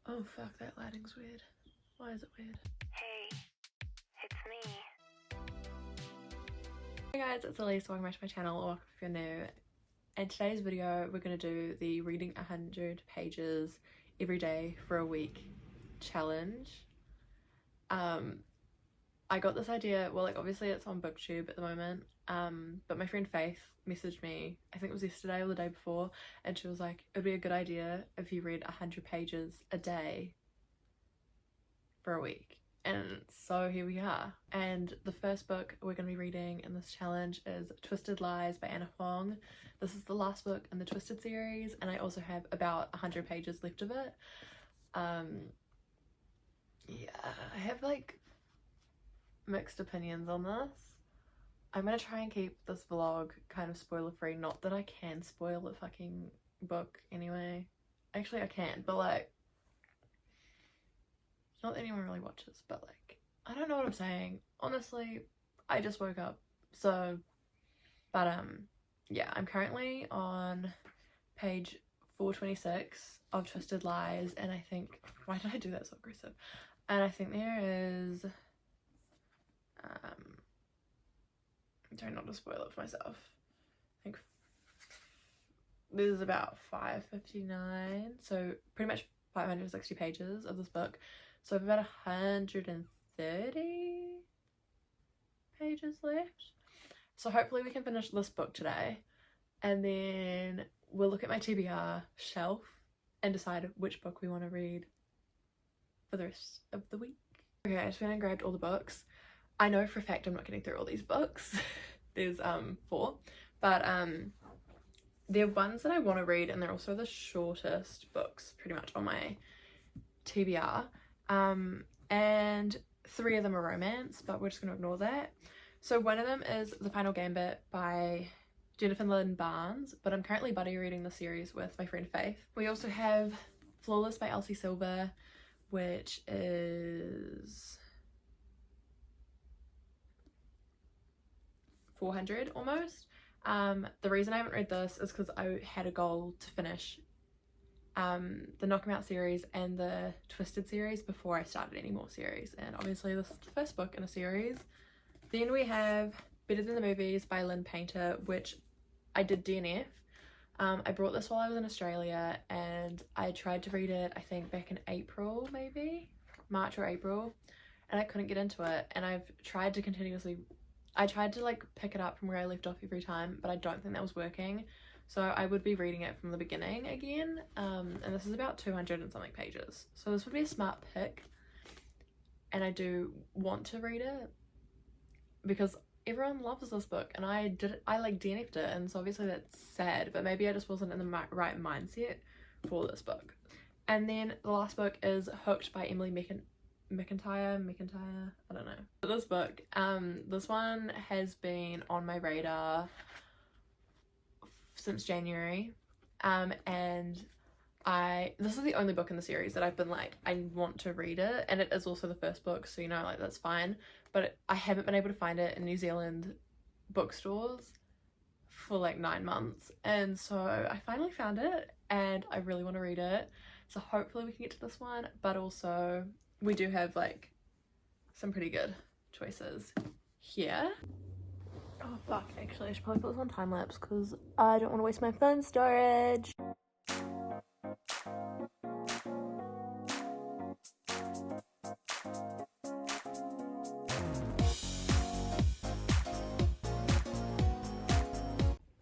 Oh fuck, that lighting's weird. Why is it weird? Hey, it's me. Hey guys, it's Elise, welcome back to my channel, or welcome if you're new. In today's video, we're going to do the reading 100 pages every day for a week challenge. I got this idea, well, like obviously it's on BookTube at the moment, but my friend Faith messaged me, I think it was yesterday or the day before, and she was like, it would be a good idea if you read 100 pages a day for a week. And so here we are. And the first book we're going to be reading in this challenge is Twisted Lies by Anna Huang. This is the last book in the Twisted series, and I also have about 100 pages left of it. Yeah, I have like mixed opinions on this. I'm gonna try and keep this vlog kind of spoiler free, not that I can spoil the fucking book anyway. Actually I can, but like, not that anyone really watches, but like, I don't know what I'm saying. Honestly, I just woke up, so, but yeah, I'm currently on page 426 of Twisted Lies, and I think, why did I do that so aggressive? And I think there is, try not to spoil it for myself. I think there's about 559, so pretty much 560 pages of this book. So I've about 130 pages left. So hopefully we can finish this book today, and then we'll look at my TBR shelf and decide which book we want to read for the rest of the week. Okay, I just went and grabbed all the books. I know for a fact I'm not getting through all these books. There's 4, but they're ones that I want to read, and they're also the shortest books pretty much on my TBR. And 3 of them are romance, but we're just going to ignore that. So one of them is The Final Gambit by Jennifer Lynn Barnes, but I'm currently buddy reading the series with my friend Faith. We also have Flawless by Elsie Silver, which is 400 almost. The reason I haven't read this is because I had a goal to finish the Knock 'Em Out series and the Twisted series before I started any more series, and obviously this is the first book in a series. Then we have Better Than the Movies by Lynn Painter, which I did DNF. I brought this while I was in Australia, and I tried to read it I think back in April, maybe March or April, and I couldn't get into it, and I've tried to like pick it up from where I left off every time, but I don't think that was working. So I would be reading it from the beginning again, and this is about 200 and something pages. So this would be a smart pick, and I do want to read it because everyone loves this book, and I like DNF'd it, and so obviously that's sad, but maybe I just wasn't in the right mindset for this book. And then the last book is Hooked by Emily McIntyre, I don't know. This book, this one has been on my radar since January, and this is the only book in the series that I've been like, I want to read it, and it is also the first book, so you know, like, that's fine, but I haven't been able to find it in New Zealand bookstores for like 9 months, and so I finally found it, and I really want to read it, so hopefully we can get to this one. But also we do have like some pretty good choices here. Oh fuck, actually I should probably put this on time lapse because I don't want to waste my phone storage.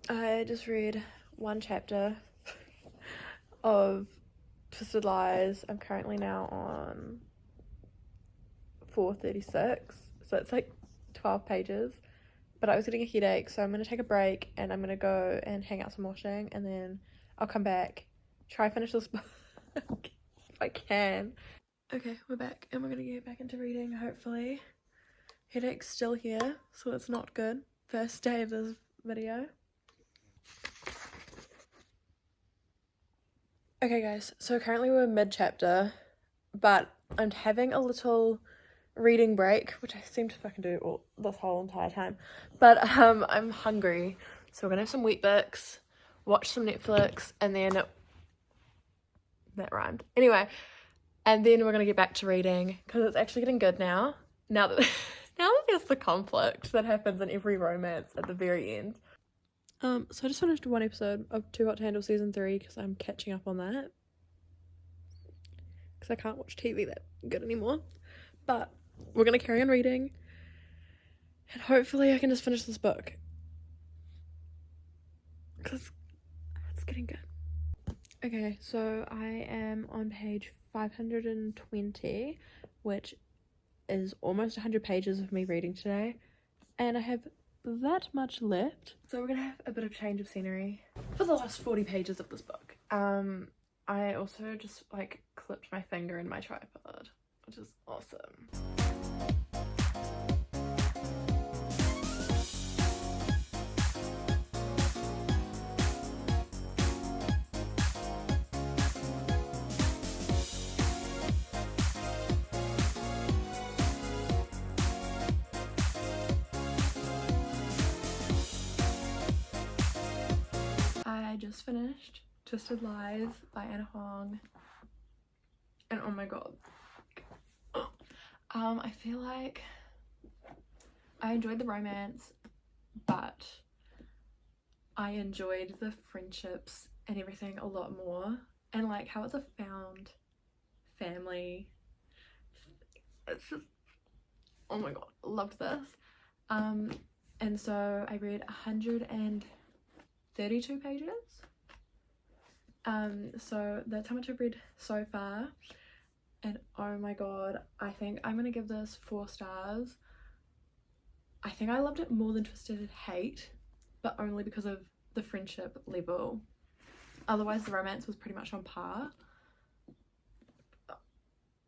I just read one chapter of Twisted Lies. I'm currently now on 436, so it's like 12 pages, but I was getting a headache, so I'm gonna take a break and I'm gonna go and hang out some washing, and then I'll come back, try finish this book if I can. Okay, we're back and we're gonna get back into reading, hopefully. Headache's still here, so it's not good. First day of this video. Okay guys, so currently we're mid-chapter, but I'm having a little reading break, which I seem to fucking do this whole entire time, but I'm hungry, so we're gonna have some Weet-Bix, watch some Netflix, and then that rhymed. Anyway, And then we're going to get back to reading because it's actually getting good now. Now that there's the conflict that happens in every romance at the very end. So I just finished one episode of Too Hot to Handle season 3 because I'm catching up on that. Because I can't watch TV that good anymore. But we're going to carry on reading. And hopefully I can just finish this book. Because it's getting good. Okay, so I am on page 520, which is almost 100 pages of me reading today. And I have that much left. So we're going to have a bit of change of scenery for the last 40 pages of this book. I also just like clipped my finger in my tripod, which is awesome. I just finished Twisted Lies by Anna Huang, and oh my god, I feel like I enjoyed the romance, but I enjoyed the friendships and everything a lot more, and like how it's a found family. It's just, oh my god, loved this. And so I read 132 pages. So that's how much I've read so far, and oh my god, I think I'm gonna give this 4 stars. I think I loved it more than Twisted Hate, but only because of the friendship level. Otherwise the romance was pretty much on par.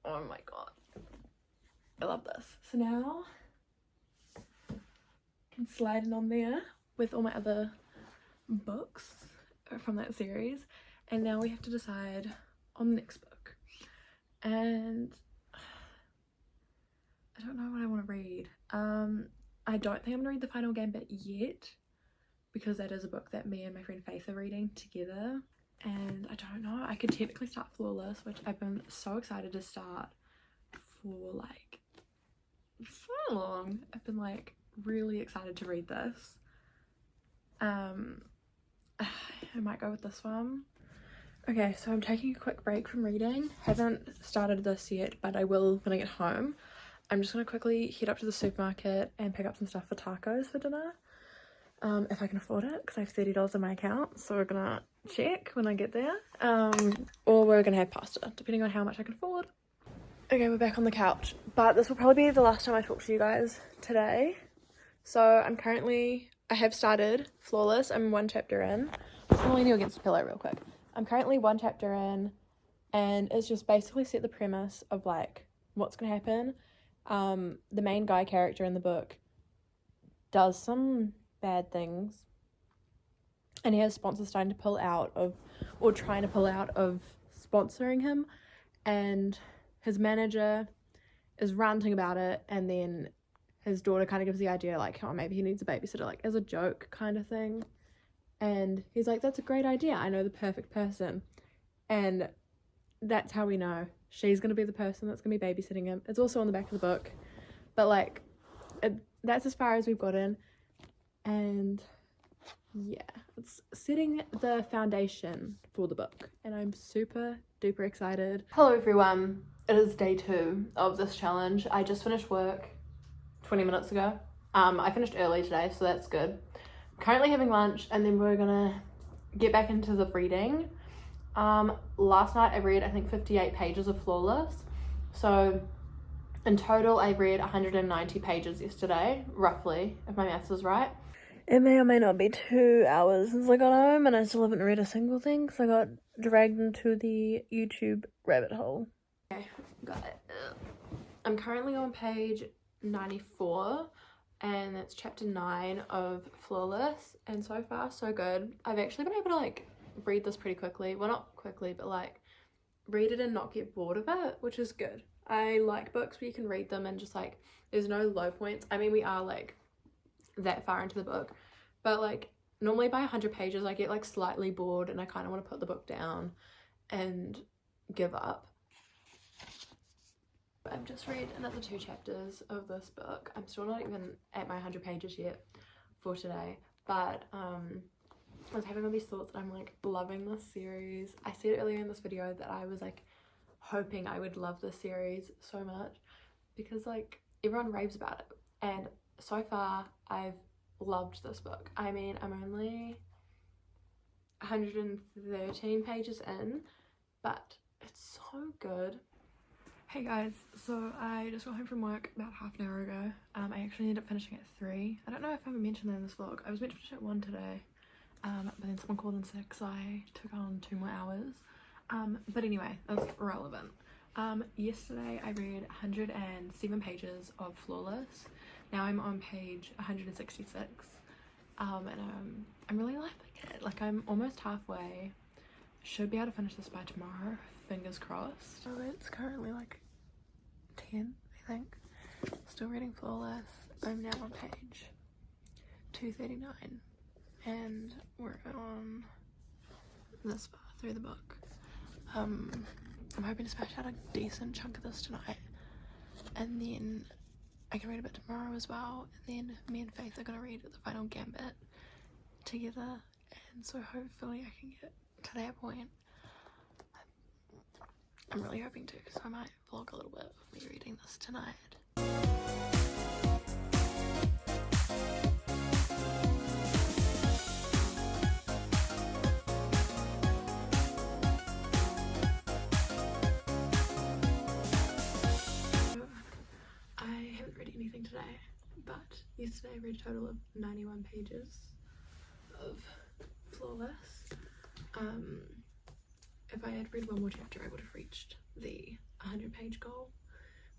Oh my god, I love this. So now I can slide in on there with all my other books from that series, and now we have to decide on the next book, and I don't know what I want to read. I don't think I'm gonna read The Final Gambit yet, because that is a book that me and my friend Faith are reading together, and I don't know, I could technically start Flawless, which I've been so excited to start for like so long. I've been like really excited to read this. I might go with this one. Okay, so I'm taking a quick break from reading. Haven't started this yet, but I will when I get home. I'm just gonna quickly head up to the supermarket and pick up some stuff for tacos for dinner. If I can afford it, because I have $30 in my account, so we're gonna check when I get there. Or we're gonna have pasta, depending on how much I can afford. Okay, we're back on the couch, but this will probably be the last time I talk to you guys today. So I have started Flawless. I'm 1 chapter in. I'm gonna lean you against the pillow real quick. I'm currently 1 chapter in, and it's just basically set the premise of like what's gonna happen. The main guy character in the book does some bad things, and he has sponsors starting to pull out of, or trying to pull out of sponsoring him, and his manager is ranting about it, and then his daughter kind of gives the idea like, oh, maybe he needs a babysitter, like as a joke kind of thing, and he's like, that's a great idea, I know the perfect person. And that's how we know she's gonna be the person that's gonna be babysitting him. It's also on the back of the book, but like that's as far as we've gotten, and yeah, it's setting the foundation for the book, and I'm super duper excited. Hello everyone, it is day 2 of this challenge. I just finished work 20 minutes ago. I finished early today, so that's good. I'm currently having lunch, and then we're gonna get back into the reading. Last night I read I think 58 pages of Flawless, so in total I read 190 pages yesterday, roughly, if my maths is right. It may or may not be 2 hours since I got home, and I still haven't read a single thing because I got dragged into the YouTube rabbit hole. Okay, got it. I'm currently on page 94, and that's chapter 9 of Flawless, and so far so good. I've actually been able to like read this pretty quickly. Well, not quickly, but like read it and not get bored of it, which is good. I like books where you can read them and just like there's no low points. I mean, we are like that far into the book, but like normally by 100 pages I get like slightly bored and I kind of want to put the book down and give up. I've just read another 2 chapters of this book. I'm still not even at my 100 pages yet for today, but I was having all these thoughts and I'm like loving this series. I said earlier in this video that I was like hoping I would love this series so much because like everyone raves about it, and so far I've loved this book. I mean, I'm only 113 pages in, but it's so good. Hey guys, so I just got home from work about half an hour ago. I actually ended up finishing at 3. I don't know if I mentioned that in this vlog. I was meant to finish at 1 today, but then someone called in sick, so I took on 2 more hours. But anyway, that's irrelevant. Yesterday I read 107 pages of Flawless. Now I'm on page 166, and I'm really liking it. Like, I'm almost halfway. Should be able to finish this by tomorrow, fingers crossed. So it's currently like 10, I think. Still reading Flawless. I'm now on page 239, and we're on this far through the book. I'm hoping to smash out a decent chunk of this tonight, and then I can read a bit tomorrow as well, and then me and Faith are gonna read the final Gambit together, and so hopefully I can get to that point. I'm really hoping to, so I might vlog a little bit of me reading this tonight. I haven't read anything today, but yesterday I read a total of 91 pages of Flawless. If I had read one more chapter I would have reached the 100-page goal,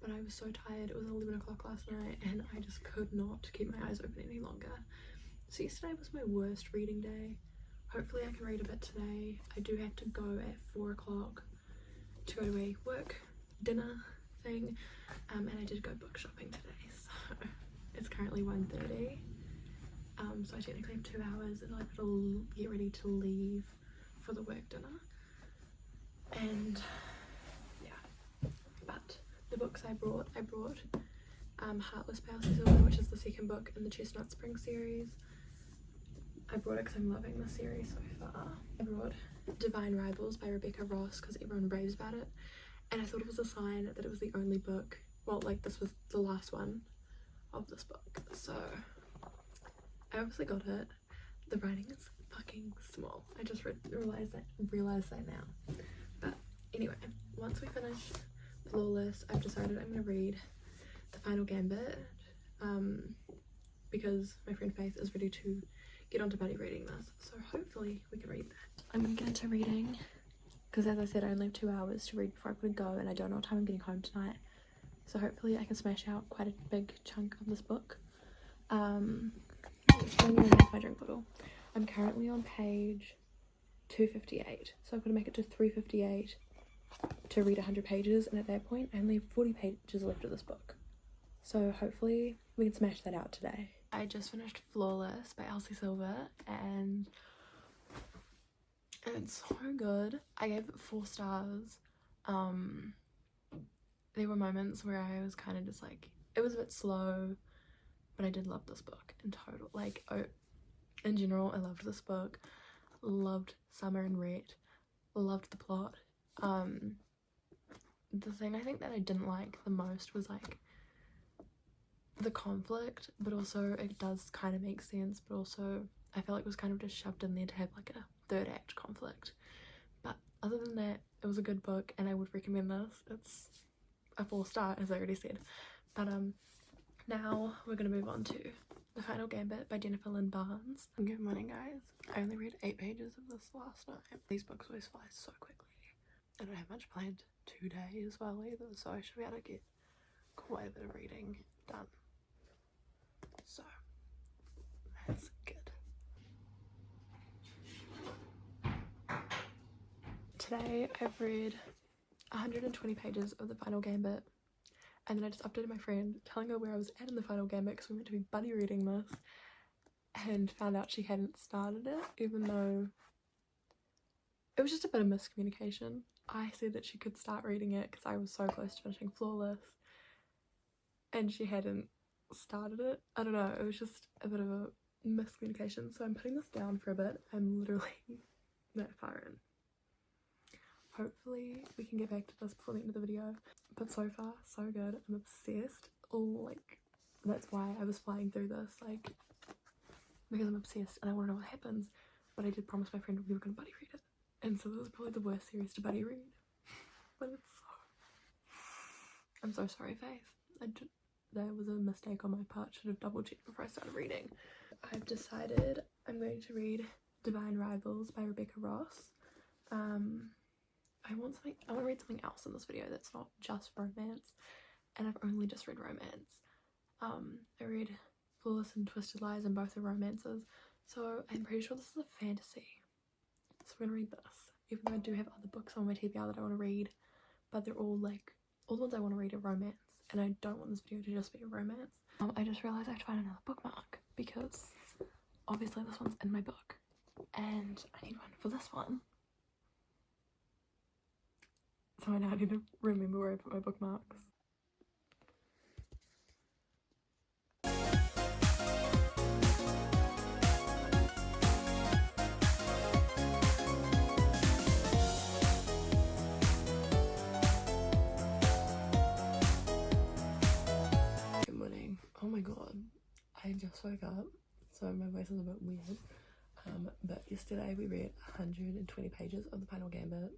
but I was so tired. It was 11 o'clock last night and I just could not keep my eyes open any longer. So yesterday was my worst reading day. Hopefully I can read a bit today. I do have to go at 4 o'clock to go to a work dinner thing, and I did go book shopping today, so it's currently 1:30. So I technically have 2 hours and I've got to get ready to leave for the work dinner. And yeah, but the books I brought Heartless by Elsie Silver, which is the second book in the Chestnut Spring series. I brought it because I'm loving the series so far. I brought Divine Rivals by Rebecca Ross because everyone raves about it, and I thought it was a sign that it was the only book, well, like this was the last one of this book, so I obviously got it. The writing is fucking small. I just realized that now. But anyway, once we finish Flawless, I've decided I'm gonna read the final Gambit, because my friend Faith is ready to get onto buddy reading this, so hopefully we can read that. I'm gonna get into reading because, as I said, I only have 2 hours to read before I'm gonna go, and I don't know what time I'm getting home tonight, so hopefully I can smash out quite a big chunk of this book. Here's my drink bottle. I'm currently on page 258, so I've got to make it to 358 to read 100 pages, and at that point I only have 40 pages left of this book, so hopefully we can smash that out today. I just finished Flawless by Elsie Silver, and it's so good. I gave it 4 stars. There were moments where I was kind of just like, it was a bit slow, but I did love this book in total. Like, in general, I loved this book. Loved Summer and Rhett. Loved the plot. The thing I think that I didn't like the most was like the conflict, but also it does kind of make sense, but also I feel like it was kind of just shoved in there to have like a 3rd act conflict. But other than that, it was a good book and I would recommend this. It's a 4-star, as I already said. But now we're gonna move on to The Final Gambit by Jennifer Lynn Barnes. Good morning, guys. I only read 8 pages of this last night. These books always fly so quickly. I don't have much planned today as well either, so I should be able to get quite a bit of reading done. So that's good. Today I've read 120 pages of The Final Gambit, and then I just updated my friend telling her where I was at in The Final Gambit because we were meant to be buddy reading this, and found out she hadn't started it, even though it was just a bit of miscommunication. I said that she could start reading it because I was so close to finishing Flawless, and she hadn't started it. I don't know, it was just a bit of a miscommunication, so I'm putting this down for a bit. I'm literally that far in. Hopefully we can get back to this before the end of the video, but so far so good. I'm obsessed. Like, that's why I was flying through this, like, because I'm obsessed and I want to know what happens. But I did promise my friend we were going to buddy read it, and so this is probably the worst series to buddy read. But it's so... I'm so sorry, Faith. There was a mistake on my part. Should have double checked before I started reading. I've decided I'm going to read Divine Rivals by Rebecca Ross. I want to read something else in this video that's not just romance, and I've only just read romance. I read Flawless and Twisted Lies, and both are romances, so I'm pretty sure this is a fantasy. So I'm gonna read this, even though I do have other books on my TBR that I want to read, but they're all like, all the ones I want to read are romance, and I don't want this video to just be a romance. I just realised I have to find another bookmark, because obviously this one's in my book, and I need one for this one. So I now need to remember where I put my bookmarks. Good morning. Oh my god, I just woke up, so my voice is a bit weird. But yesterday we read 120 pages of The Final Gambit.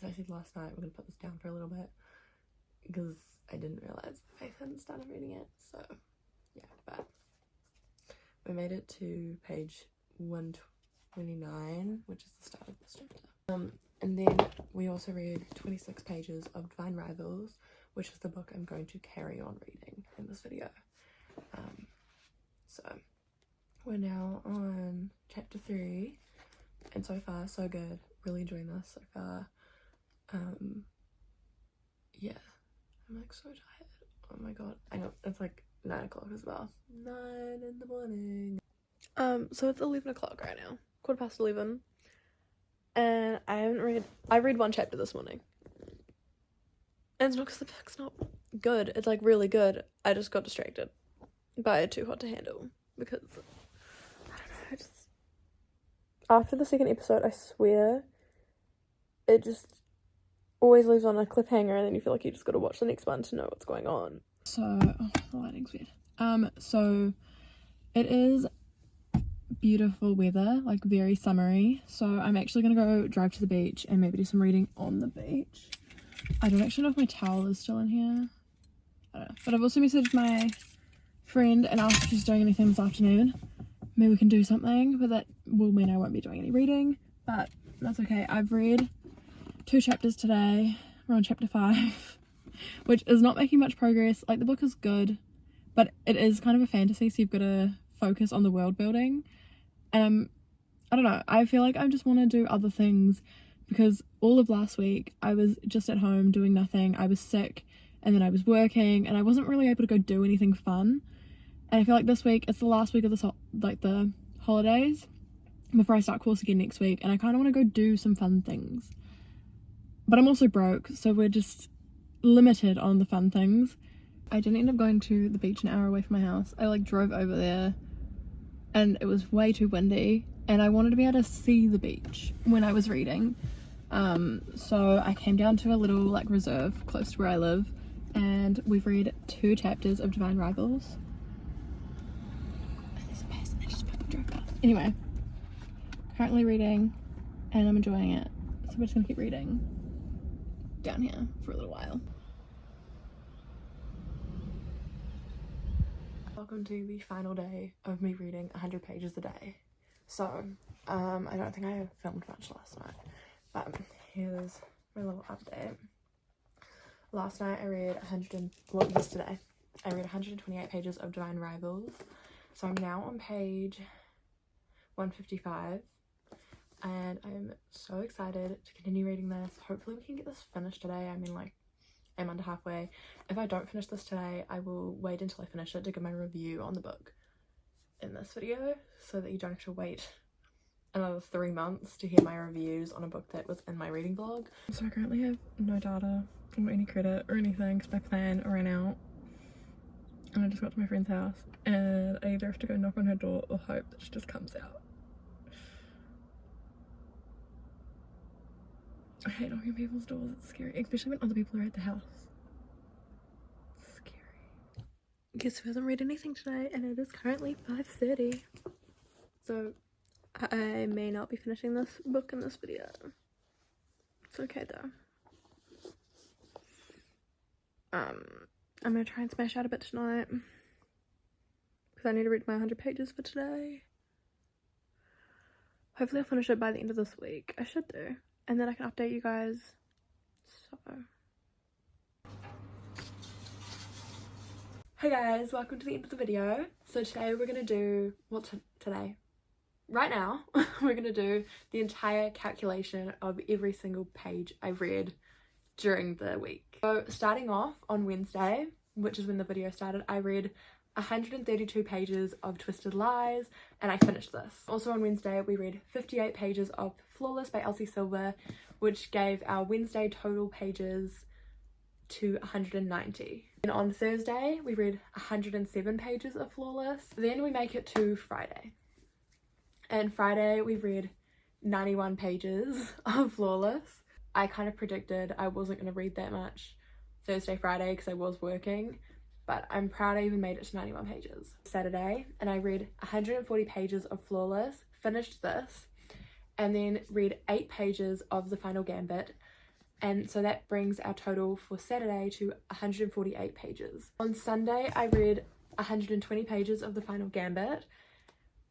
As I said last night, we're going to put this down for a little bit because I didn't realise I hadn't started reading it, so yeah, but we made it to page 129, which is the start of this chapter. And then we also read 26 pages of Divine Rivals, which is the book I'm going to carry on reading in this video. So we're now on chapter 3, and so far so good. Really enjoying this so far. Yeah, I'm like so tired. Oh my god, I know it's like 9 o'clock as well. 9 in the morning. So it's 11 o'clock right now, 11:15, and I read one chapter this morning, and it's not because the book's not good, it's like really good. I just got distracted by Too Hot to Handle, because I don't know, just after the second episode, I swear it just always leaves on a cliffhanger, and then you feel like you just got to watch the next one to know what's going on. So, oh, the lighting's weird. So it is beautiful weather, like very summery. So I'm actually gonna go drive to the beach and maybe do some reading on the beach. I don't actually know if my towel is still in here. I don't know. But I've also messaged my friend and asked if she's doing anything this afternoon. Maybe we can do something, but that will mean I won't be doing any reading. But that's okay. I've read 2 chapters today. We're on chapter 5, which is not making much progress. Like, the book is good, but it is kind of a fantasy, so you've got to focus on the world building. I don't know, I feel like I just want to do other things, because all of last week I was just at home doing nothing. I was sick, and then I was working, and I wasn't really able to go do anything fun. And I feel like this week, it's the last week of the holidays before I start course again next week, and I kind of want to go do some fun things. But I'm also broke, so we're just limited on the fun things. I didn't end up going to the beach an hour away from my house. I like drove over there, and it was way too windy, and I wanted to be able to see the beach when I was reading. So I came down to a little like reserve close to where I live, and we've read 2 chapters of Divine Rivals. And there's a person that just drove past. Anyway, currently reading, and I'm enjoying it. So we're just gonna keep reading down here for a little while. Welcome to the final day of me reading 100 pages a day. So, I don't think I filmed much last night, but here's my little update. Last night I read yesterday I read 128 pages of Divine Rivals. So I'm now on page 155. And I'm so excited to continue reading this. Hopefully we can get this finished today. I mean, like, I'm under halfway. If I don't finish this today, I will wait until I finish it to give my review on the book in this video, so that you don't have to wait another 3 months to hear my reviews on a book that was in my reading vlog. So I currently have no data or any credit or anything because my plan ran out and I just got to my friend's house and I either have to go knock on her door or hope that she just comes out. I hate knocking on people's doors, it's scary, especially when other people are at the house. It's scary. Guess who hasn't read anything today, and it is currently 5:30. So I may not be finishing this book in this video. It's okay though. I'm gonna try and smash out a bit tonight because I need to read my 100 pages for today. Hopefully I'll finish it by the end of this week. I should do. And then I can update you guys. So. Hey guys, welcome to the end of the video. So today we're gonna do, today? Right now, we're gonna do the entire calculation of every single page I've read during the week. So starting off on Wednesday, which is when the video started, I read 132 pages of Twisted Lies and I finished this. Also on Wednesday we read 58 pages of Flawless by Elsie Silver, which gave our Wednesday total pages to 190. And on Thursday we read 107 pages of Flawless. Then we make it to Friday. And Friday we read 91 pages of Flawless. I kind of predicted I wasn't going to read that much Thursday, Friday because I was working, but I'm proud I even made it to 91 pages. Saturday, and I read 140 pages of Flawless, finished this, and then read 8 pages of The Final Gambit, and so that brings our total for Saturday to 148 pages. On Sunday, I read 120 pages of The Final Gambit.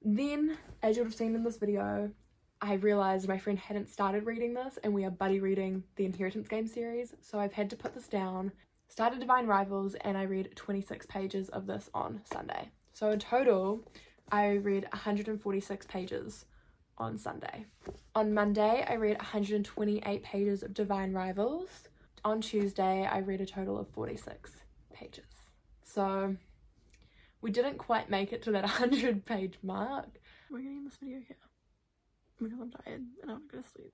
Then, as you would have seen in this video, I realised my friend hadn't started reading this and we are buddy reading the Inheritance Game series, so I've had to put this down. Started Divine Rivals and I read 26 pages of this on Sunday. So in total, I read 146 pages on Sunday. On Monday, I read 128 pages of Divine Rivals. On Tuesday, I read a total of 46 pages. So we didn't quite make it to that 100 page mark. We're gonna end this video here because I'm tired and I want to go to sleep.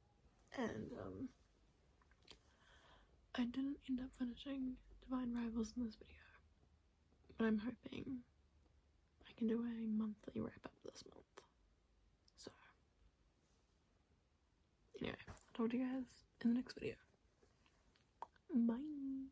And I didn't end up finishing Divine Rivals in this video, but I'm hoping I can do a monthly wrap up this month. So anyway, I'll talk to you guys in the next video. Bye.